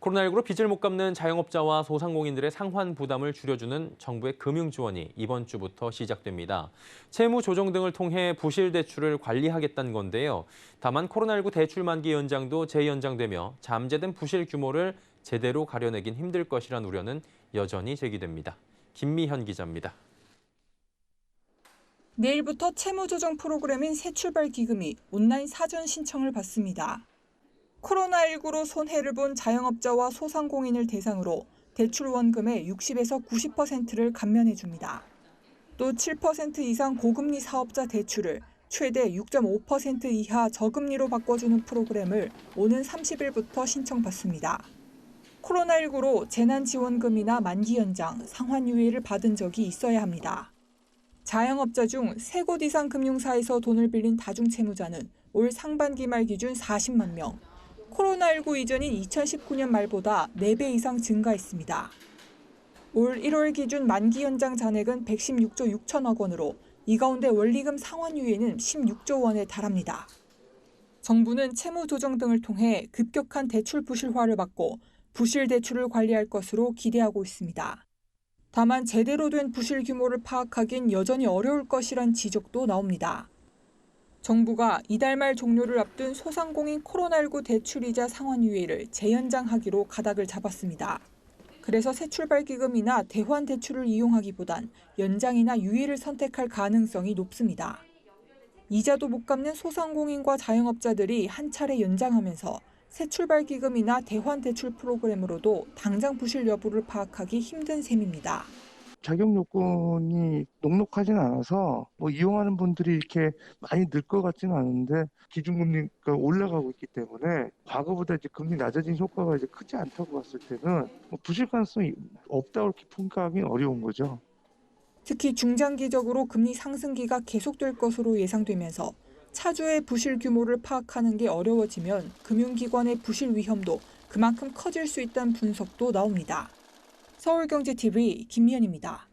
코로나19로 빚을 못 갚는 자영업자와 소상공인들의 상환 부담을 줄여주는 정부의 금융 지원이 이번 주부터 시작됩니다. 채무 조정 등을 통해 부실 대출을 관리하겠다는 건데요. 다만 코로나19 대출 만기 연장도 재연장되며 잠재된 부실 규모를 제대로 가려내긴 힘들 것이란 우려는 여전히 제기됩니다. 김미현 기자입니다. 내일부터 채무조정 프로그램인 새출발 기금이 온라인 사전 신청을 받습니다. 코로나19로 손해를 본 자영업자와 소상공인을 대상으로 대출 원금의 60에서 90%를 감면해 줍니다. 또 7% 이상 고금리 사업자 대출을 최대 6.5% 이하 저금리로 바꿔주는 프로그램을 오는 30일부터 신청받습니다. 코로나19로 재난지원금이나 만기 연장, 상환유예를 받은 적이 있어야 합니다. 자영업자 중 3곳 이상 금융사에서 돈을 빌린 다중채무자는 올 상반기 말 기준 40만 명, 코로나19 이전인 2019년 말보다 4배 이상 증가했습니다. 올 1월 기준 만기 연장 잔액은 116조 6천억 원으로 이 가운데 원리금 상환유예는 16조 원에 달합니다. 정부는 채무 조정 등을 통해 급격한 대출 부실화를 막고 부실 대출을 관리할 것으로 기대하고 있습니다. 다만 제대로 된 부실 규모를 파악하긴 여전히 어려울 것이란 지적도 나옵니다. 정부가 이달 말 종료를 앞둔 소상공인 코로나19 대출이자 상환유예를 재연장하기로 가닥을 잡았습니다. 그래서 새출발 기금이나 대환 대출을 이용하기보단 연장이나 유예를 선택할 가능성이 높습니다. 이자도 못 갚는 소상공인과 자영업자들이 한 차례 연장하면서 새출발 기금이나 대환 대출 프로그램으로도 당장 부실 여부를 파악하기 힘든 셈입니다. 자격 요건이 녹록하진 않아서 이용하는 분들이 이렇게 많이 늘 것 같지는 않은데 기준금리가 올라가고 있기 때문에 과거보다 이제 금리 낮아진 효과가 이제 크지 않다고 봤을 때는 부실 가능성이 없다고 이렇게 평가하기 어려운 거죠. 특히 중장기적으로 금리 상승기가 계속될 것으로 예상되면서 차주의 부실 규모를 파악하는 게 어려워지면 금융기관의 부실 위험도 그만큼 커질 수 있다는 분석도 나옵니다. 서울경제TV 김미연입니다.